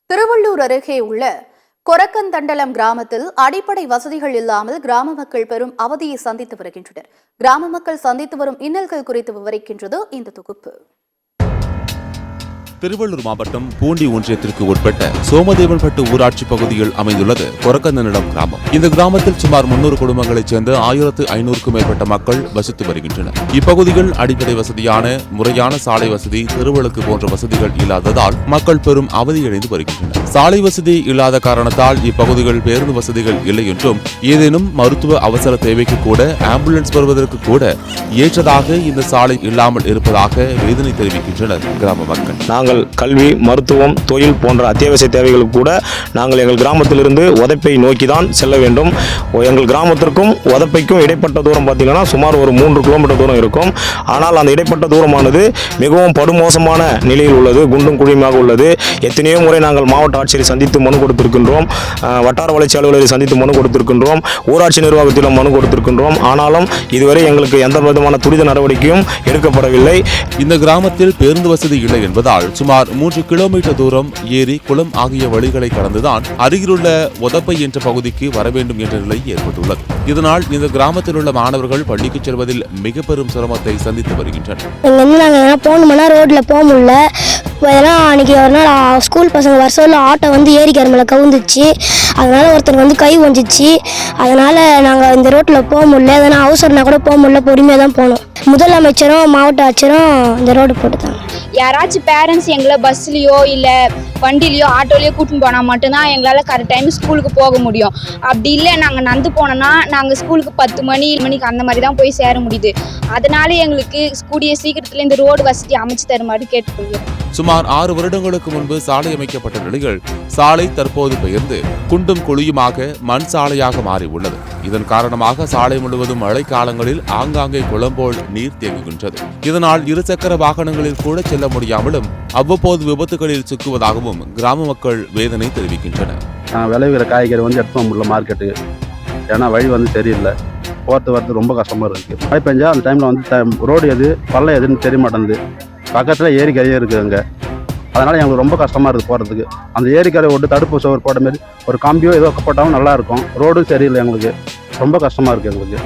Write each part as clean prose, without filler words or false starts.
திருவள்ளூர் அருகே உள்ள கொரக்கந்தண்டலம் கிராமத்தில் அடிப்படை வசதிகள் இல்லாமல் கிராம மக்கள் பெரும் அவதியை சந்தித்து வருகின்றனர். கிராம மக்கள் சந்தித்து வரும் இன்னல்கள் குறித்து விவரிக்கின்றது இந்த தொகுப்பு. திருவள்ளூர் மாவட்டம் பூண்டி ஒன்றியத்திற்கு உட்பட்ட சோமதேவன்பட்டு ஊராட்சி பகுதியில் அமைந்துள்ளது கொரக்கந்தண்டலம் கிராமம். இந்த கிராமத்தில் சுமார் 300 குடும்பங்களைச் சேர்ந்த 1500க்கும் மேற்பட்ட மக்கள் வசித்து வருகின்றனர். இப்பகுதிகள் அடிப்படை வசதியான முறையான சாலை வசதி, தெருவிளக்கு போன்ற வசதிகள் இல்லாததால் மக்கள் பெரும் அவதியடைந்து வருகின்றனர். சாலை வசதி இல்லாத காரணத்தால் இப்பகுதிகள் பேருந்து வசதிகள் இல்லை என்றும், ஏதேனும் மருத்துவ அவசர தேவைக்கு கூட ஆம்புலன்ஸ் வருவதற்கு கூட ஏற்றதாக இந்த சாலை இல்லாமல் இருப்பதாக வேதனை தெரிவிக்கின்றனர் கிராம மக்கள். நாங்கள் கல்வி, மருத்துவம், தொழில் போன்ற அத்தியாவசிய தேவைகளுக்கு கூட நாங்கள் எங்கள் கிராமத்திலிருந்து உதப்பை நோக்கி தான் செல்ல வேண்டும். எங்கள் கிராமத்திற்கும் உதப்பைக்கும் இடைப்பட்ட தூரம் பார்த்தீங்கன்னா சுமார் ஒரு 3 கிலோமீட்டர் தூரம் இருக்கும். ஆனால் அந்த இடைப்பட்ட தூரமானது மிகவும் படுமோசமான நிலையில் உள்ளது, குண்டும் குழியுமாக உள்ளது. எத்தனையோ முறை நாங்கள் மாவட்ட ஆட்சியரை சந்தித்து மனு கொடுத்திருக்கின்றோம், வட்டார வளர்ச்சி அலுவலரை சந்தித்து மனு கொடுத்திருக்கின்றோம், ஊராட்சி நிர்வாகத்திலும் மனு கொடுத்திருக்கின்றோம். ஆனாலும் இதுவரை எங்களுக்கு எந்த விதமான துரித நடவடிக்கையும் எடுக்கப்படவில்லை. இந்த கிராமத்தில் பேருந்து வசதி இல்லை என்பதால் சுமார் 3 கிலோமீட்டர் தூரம் ஏரி, குளம் ஆகிய வழிகளை கடந்துதான் அருகிலுள்ள உதப்பை என்ற பகுதிக்கு வர வேண்டும் என்ற நிலை ஏற்பட்டுள்ளது. இதனால் இந்த கிராமத்தில் உள்ள மாணவர்கள் பள்ளிக்கு செல்வதில் மிக பெரும் சிரமத்தை சந்தித்து வருகின்றனர். போகணும்னா ரோட்ல போக முடியல. அன்னைக்கு ஒரு நாள் ஸ்கூல் பசங்க வர சொல்ல ஆட்டோ ஏரிக்கார மேலே கவுந்துச்சு. அதனால ஒருத்தருக்கு கை ஒஞ்சிச்சு. அதனால நாங்கள் இந்த ரோட்டில் போக முடியல. எதனா அவசரம்னா கூட போக முடியல, பொறுமையாக தான் போனோம். முதலமைச்சரும் மாவட்ட ஆட்சியரும் இந்த ரோடு போட்டுத்தாங்க. யாராச்சும் பேரண்ட்ஸ் எங்களை பஸ்லேயோ இல்லை வண்டிலேயோ ஆட்டோலையோ கூட்டின்னு போனால் மட்டும்தான் எங்களால் கரெக்ட் டைம் ஸ்கூலுக்கு போக முடியும். அப்படி இல்லை நாங்கள் நடந்து போனோன்னா நாங்கள் ஸ்கூலுக்கு 10 மணிக்கு அந்த மாதிரி தான் போய் சேர முடியுது. அதனால எங்களுக்கு கூடிய சீக்கிரத்தில் இந்த ரோடு வசதி அமைச்சு தருமாறு கேட்டுக்கொள்கிறோம். சுமார் 6 வருடங்களுக்கு முன்பு சாலை அமைக்கப்பட்ட நிலையில் சாலை தற்போது பெயர்ந்து குண்டும் குழியுமாக மண் சாலையாக மாறி உள்ளது. இதன் காரணமாக சாலை முழுவதும் மழை காலங்களில் ஆங்காங்கே குளம் போல் நீர் தேங்குகின்றது. இதனால் இருசக்கர வாகனங்களில் கூட செல்ல முடியாமலும் அவ்வப்போது விபத்துகளில் சிக்குவதாகவும் கிராம மக்கள் வேதனை தெரிவிக்கின்றனர். விளைவிக்கிற காய்கறி எடுத்து முடியல மார்க்கெட்டுக்கு, ஏன்னா வழி தெரியல, போகிறது வரது ரொம்ப கஷ்டமா இருக்கு. மழை பெஞ்சா அந்த டைம்ல ரோடு எது பள்ளம் எதுன்னு தெரிய மாட்டேங்குது. பக்கத்துல ஏரிக்கரையே இருக்குது அங்கே. அதனால எங்களுக்கு ரொம்ப கஷ்டமா இருக்குது போகிறதுக்கு. அந்த ஏரிக்கரை விட்டு தடுப்பு சுவர் போட்ட மாதிரி ஒரு கம்பியோ ஏதோ போட்டாலும் நல்லா இருக்கும். ரோடும் சரியில்லை, எங்களுக்கு ரொம்ப கஷ்டமா இருக்கு. எங்களுக்கு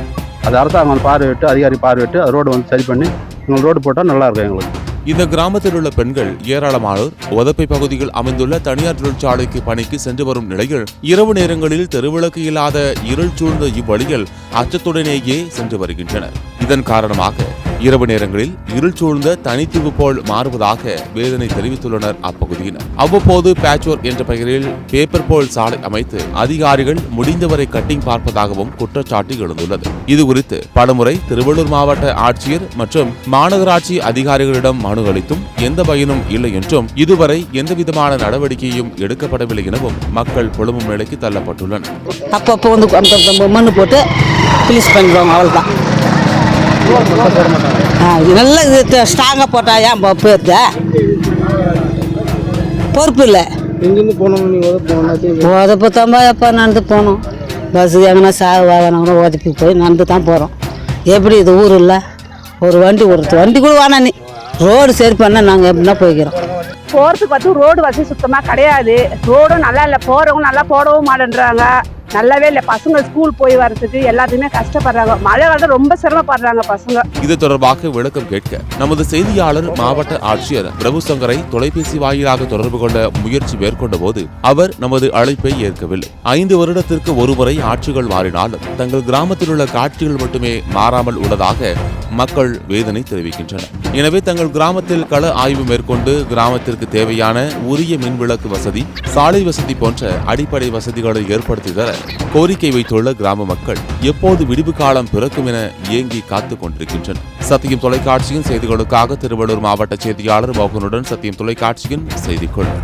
அது அரசாங்கம் பார்வையிட்டு, அதிகாரி பார்வையிட்டு அது ரோடு சரி பண்ணி எங்களுக்கு ரோடு போட்டால் நல்லா இருக்கும் எங்களுக்கு. இந்த கிராமத்தில் உள்ள பெண்கள் ஏராளமானோர் உதப்பை பகுதியில் அமைந்துள்ள தனியார் தொழிற்சாலைக்கு பணிக்கு சென்று வரும் நிலையில் இரவு நேரங்களில் தெருவிளக்கு இல்லாத இருள் சூழ்ந்த இவ்வழியில் அச்சத்துடனேயே சென்று வருகின்றனர். இதன் காரணமாக இரவு நேரங்களில் இருள் சூழ்ந்த தனித்தீவு போல் மாறுவதாக வேதனை தெரிவித்துள்ளனர் அப்பகுதியினர். அவ்வப்போது பேட்ச்வொர்க் என்ற பெயரில் பேப்பர் போல் சாலை அமைத்து அதிகாரிகள் முடிந்தவரை கட்டிங் பார்ப்பதாகவும் குற்றச்சாட்டு எழுந்துள்ளது. இதுகுறித்து பலமுறை திருவள்ளூர் மாவட்ட ஆட்சியர் மற்றும் மாநகராட்சி அதிகாரிகளிடம் மனு அளித்தும் எந்த பயனும் இல்லை என்றும், இதுவரை எந்தவிதமான நடவடிக்கையும் எடுக்கப்படவில்லை எனவும் மக்கள் புலம்பும் நிலைக்கு தள்ளப்பட்டுள்ளனர். அப்பப்போ மண்ணு போட்டு பிளீஸ் பண்ணுறோம், அவ்வளோதான். நல்லா இது ஸ்ட்ராங்காக போட்டா ஏன் போயிருந்த பொறுப்பு இல்லை. எங்கேருந்து போனோம்? உதப்பத்தாம்பா எப்போ நடந்து போகணும். பஸ் எங்கன்னா வாகனம் கூட உதப்பி போய் நடந்து தான் போகிறோம். எப்படி இது ஊர் இல்லை, ஒரு வண்டி கூட வேணாம். நீ ரோடு சரி பண்ணால் நாங்கள் எப்படின்னா போய்க்கிறோம். போகிறதுக்கு ரோடு வசதி சுத்தமாக கிடையாது. ரோடும் நல்லா இல்லை, போகிறவங்க நல்லா போடவும் மாட்டேன்றாங்க. நல்லாவே இல்லை. பசங்க ஸ்கூல் போய் வரதுக்கு எல்லாத்தையுமே கஷ்டப்படுறாங்க. மழை காலத்தில் ரொம்ப சிரமப்படுறாங்க பசங்க. இது தொடர்பாக விளக்கம் கேட்க நமது செய்தியாளர் மாவட்ட ஆட்சியர் பிரபு சங்கரை தொலைபேசி வாயிலாக தொடர்பு கொண்ட முயற்சி மேற்கொண்ட போது அவர் நமது அழைப்பை ஏற்கவில்லை. 5 வருடத்திற்கு ஒருமுறை ஆட்சிகள் மாறினாலும் தங்கள் கிராமத்தில் உள்ள காட்சிகள் மட்டுமே மாறாமல் உள்ளதாக மக்கள் வேதனை தெரிவிக்கின்றனர். எனவே தங்கள் கிராமத்தில் கள ஆய்வு மேற்கொண்டு கிராமத்திற்கு தேவையான உரிய மின்விளக்கு வசதி, சாலை வசதி போன்ற அடிப்படை வசதிகளை ஏற்படுத்தி தர கோரிக்கை வைத்துள்ள கிராம மக்கள் எப்போது விடிவு காலம் பிறக்கும் என ஏங்கி காத்துக் கொண்டிருக்கின்றனர். சத்தியம் தொலைக்காட்சியின் செய்திகளுக்காக திருவள்ளூர் மாவட்ட செய்தியாளர் மோகனுடன் சத்தியம் தொலைக்காட்சியின் செய்திக்குழு.